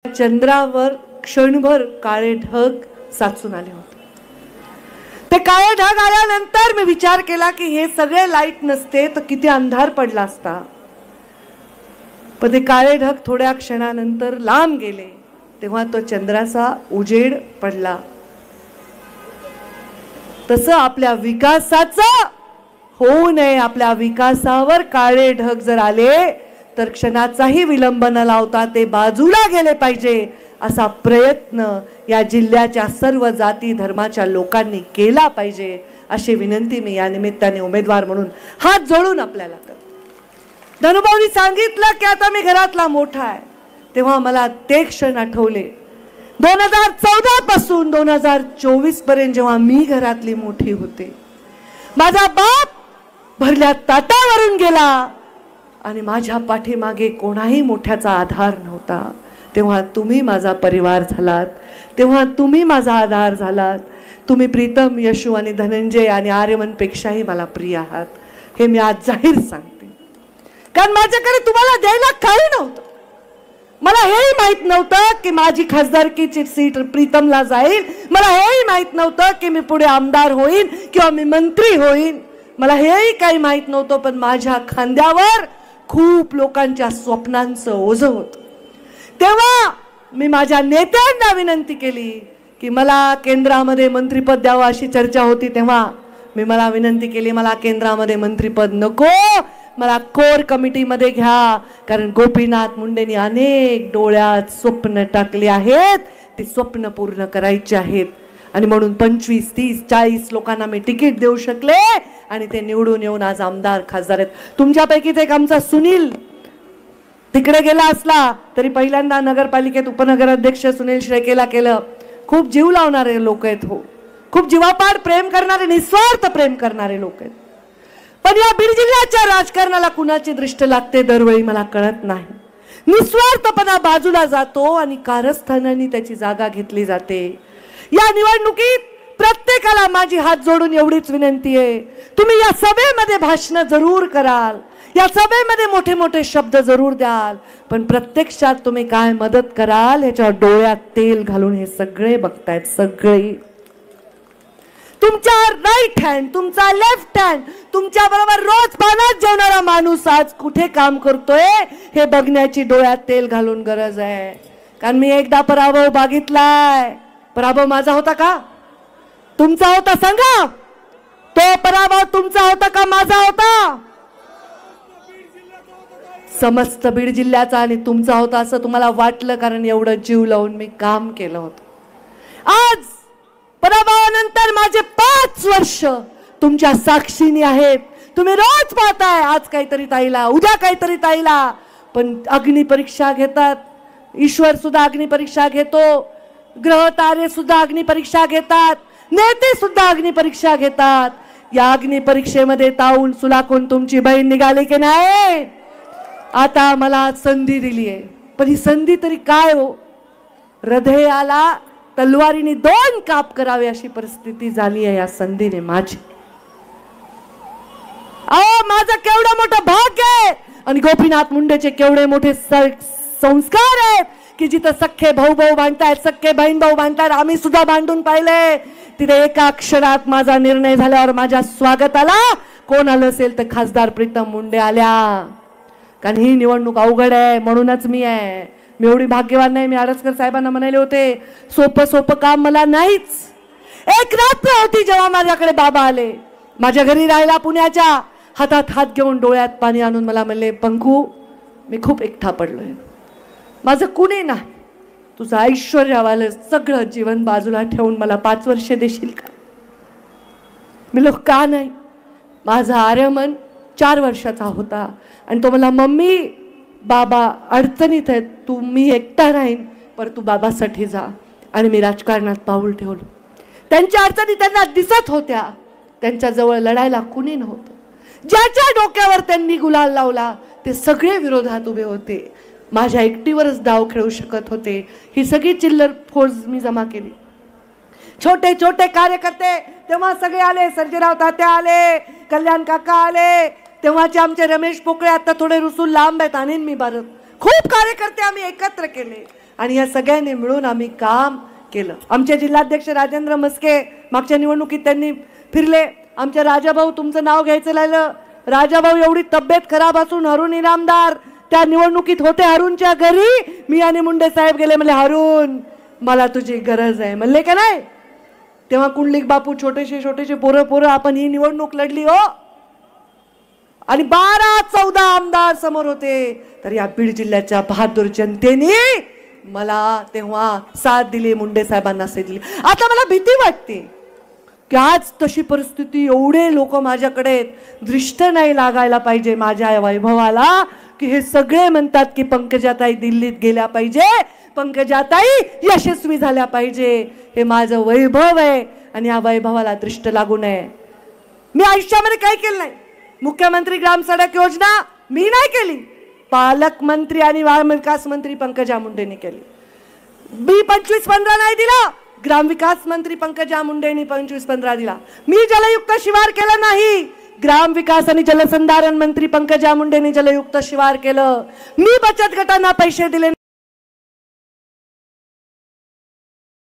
चंद्रावर क्षणभर काळे ढग साचून आले होते। ते काळे ढग आल्यानंतर मी विचार केला की हे सगळे लाईट नसते तर किती अंधार पडला असता। पण ते काळे ढग थोड्या क्षणानंतर लांब गेले तेव्हा तो चंद्राचा उजेड पडला। तसं आपल्या विकासाचं होऊ नये, आपल्या विकासावर काळे ढग जर आले तर क्षणाचाही विलंब न लावता ते बाजूला गेले पाहिजे असा प्रयत्न या जिल्ह्याच्या सर्व जाती धर्माच्या लोकांनी केला पाहिजे अशी विनंती मी या निमित्ताने उमेदवार म्हणून हात जोडून आपल्याला करते। धनुभाऊनी सांगितलं की आता मी घरातला मोठा आहे, तेव्हा मला ते क्षण आठवले 2014 पासून 2024 पर्यंत जेव्हा मी घरातली मोठी होते। माझा बाप भरल्या ताटावरून गेला आणि माझ्या पाठीमागे कोणाही मोठ्याचा आधार नव्हता, तेव्हा तुम्ही माझा परिवार झालात, तेव्हा तुम्ही माझा आधार झालात। तुम्ही प्रीतम, यशू आणि धनंजय आणि आर्यमन पेक्षाही मला प्रिय आहात हे मी आज जाहीर सांगते। कारण माझ्याकडे तुम्हाला द्यायला काही नव्हतं। मला हेही माहित नव्हतं की माझी खासदारकीची सीट प्रीतमला जाईल, मला हेही माहित नव्हतं की मी पुढे आमदार होईन किंवा मी मंत्री होईन, मला हेही काही माहित नव्हतं। पण माझ्या खांद्यावर खूप लोकांच्या स्वप्नांचं ओझं होतं। तेव्हा मी माझ्या नेत्यांना विनंती केली की मला केंद्रामध्ये मंत्रिपद द्यावं अशी चर्चा होती। तेव्हा मी विनंती केली मला केंद्रामध्ये मंत्रिपद नको, मला कोर कमिटीमध्ये घ्या, कारण गोपीनाथ मुंडेंनी अनेक डोळ्यात स्वप्न टाकले आहेत, ती स्वप्न पूर्ण करायची आहेत। आणि म्हणून 25, 30, 40 लोकांना मी तिकीट देऊ शकले आणि ते निवडून येऊन आज आमदार खासदार आहेत। तुमच्यापैकीच एक आमचा सुनील तिकडे गेला असला तरी पहिल्यांदा नगरपालिकेत उपनगराध्यक्ष सुनील शेळकेला केलं। खूप जीव लावणारे लोक आहेत, हो, खूप जीवापाड प्रेम करणारे, निस्वार्थ प्रेम करणारे लोक आहेत। पण या बीड जिल्ह्याच्या राजकारणाला कुणाची दृष्ट लागते दरवेळी मला कळत नाही। निस्वार्थपणा बाजूला जातो आणि कारस्थानाने त्याची जागा घेतली जाते। या निवडणुकीत प्रत्येकाला माझी हात जोडून एवढीच विनंती आहे, तुम्ही या सभेमध्ये भाषण जरूर कराल, या सभेमध्ये मोठे मोठे शब्द जरूर द्याल, पण प्रत्यक्षात तुम्ही काय मदत कराल ह्याच्यावर डोळ्यात तेल घालून हे सगळे बघतायत। सगळे तुमचा राईट हँड, तुमचा लेफ्ट हँड, तुमच्या बरोबर रोज पाण्यात जेवणारा माणूस आज कुठे काम करतोय हे बघण्याची डोळ्यात तेल घालून गरज आहे। कारण मी एकदा पराभव बघितलाय। पराभव माझा होता का तुमचा होता? सांगा, तो पराभव तुमचा होता का माझा होता? समस्त बीड जिल्ह्याचा आणि तुमचा होता असं तुम्हाला वाटलं, कारण एवढं जीव लावून मी काम केलं होतं। आज पराभवानंतर माझे 5 वर्ष तुमच्या साक्षीने आहेत। तुम्ही रोज पाहताय आज काहीतरी ताईला, उद्या काहीतरी ताईला, पण अग्निपरीक्षा घेतात। ईश्वर सुद्धा अग्निपरीक्षा घेतो, ग्रह तारे सुद्धा अग्निपरीक्षा घेतात, नेते सुद्धा अग्निपरीक्षा घेतात। या अग्निपरीक्षेमध्ये ताऊन सुलाखून तुमची बहीण निघाली की नाही? आता मला संधी दिली आहे, पण ही संधी तरी काय हो? हृदयाला तलवारीने 2 काप करावे अशी परिस्थिती झाली आहे या संधीने माझी। माझं केवढं मोठं भाग्य आहे आणि गोपीनाथ मुंडेचे केवढे मोठे संस्कार आहेत की जिथं सख्खे भाऊ भाऊ बांधतायत, सख्खे बहीण भाऊ बांधतायत, आम्ही सुद्धा बांधून पाहिले। तिथे एका अक्षरात माझा निर्णय झाल्यावर माझ्या स्वागताला कोण आलं असेल तर खासदार प्रीतम मुंडे आल्या। कारण ही निवडणूक अवघड आहे, म्हणूनच मी आहे। मी एवढी भाग्यवान नाही, मी आडसकर साहेबांना म्हणाले होते सोपं काम मला नाहीच। एक रात्र होती जेव्हा माझ्याकडे बाबा आले, माझ्या घरी राहिला पुण्याच्या, हातात हात घेऊन डोळ्यात पाणी आणून मला म्हणले, पंखू मी खूप एकटा पडलोय, माझं कुणी नाही, तुझं ऐश्वर्यावालं सगळं जीवन बाजूला ठेवून मला 5 वर्ष देशील का? मी लोक का नाही? माझा आर्यमन 4 वर्षाचा होता आणि तो मला, मम्मी बाबा अडचणीत आहेत, मी एकटा राहीन पण तू बाबासाठी जा। आणि मी राजकारणात पाऊल ठेवलं। त्यांच्या अडचणी त्यांना दिसत होत्या, त्यांच्या जवळ लढायला कुणी नव्हतं। ज्याच्या डोक्यावर त्यांनी गुलाल लावला ते सगळे विरोधात उभे होते, माझ्या एकटीवरच डाव खेळू शकत होते। ही सगळी चिल्लर फौज मी जमा केली। छोटे छोटे कार्यकर्ते तेव्हा सगळे आले, सर्जेराव तात्या आले, कल्याण काका आले, तेव्हाचे आमचे रमेश पोकळे आता थोडे रुसूल लांब आहेत, आणीन मी भारत। खूप कार्यकर्ते आम्ही एकत्र केले आणि या सगळ्यांनी मिळून आम्ही काम केलं. आमचे जिल्हाध्यक्ष राजेंद्र मस्के मागच्या निवडणुकीत त्यांनी फिरले. आमचे राजाभाऊ, तुमचं नाव घ्यायचं राहिलं, राजाभाऊ एवढी तब्येत खराब असून हरुण इनामदार त्या निवडणुकीत होते. हरुणच्या घरी मी आणि मुंडे साहेब गेले, म्हणले हरुण मला तुझी गरज आहे, म्हणले का नाही. तेव्हा कुंडलिक बापू छोटेसे छोटेसे पोरं आपण ही निवडणूक लढली हो, आणि 12-14 आमदार समोर होते. तर या बीड जिल्ह्याच्या बहादूर जनतेने मला तेव्हा साथ दिली, मुंडे साहेबांना साथ दिली. आता मला भीती वाटते की आज तशी परिस्थिती, एवढे लोक माझ्याकडे दृष्ट नाही लागायला पाहिजे माझ्या वैभवाला, की हे सगळे म्हणतात की पंकजाताई दिल्लीत गेल्या पाहिजे, पंकजाताई यशस्वी झाल्या पाहिजे. हे माझं वैभव आहे आणि या वैभवाला दृष्ट लागू नये. मी आयुष्यामध्ये काही केलं नाही. मुख्यमंत्री ग्राम सडक योजना मी नाही केली, पालकमंत्री आणि ग्रामविकास मंत्री पंकजा मुंडेंनी केली. मी 25-15 नाही दिला, ग्रामविकास मंत्री पंकजा मुंडेंनी 25-15 दिला. मी जलयुक्त शिवार केलं नाही, ग्रामविकास आणि जलसंधारण मंत्री पंकजा मुंडेंनी जलयुक्त शिवार केलं. मी बचत गटांना पैसे दिले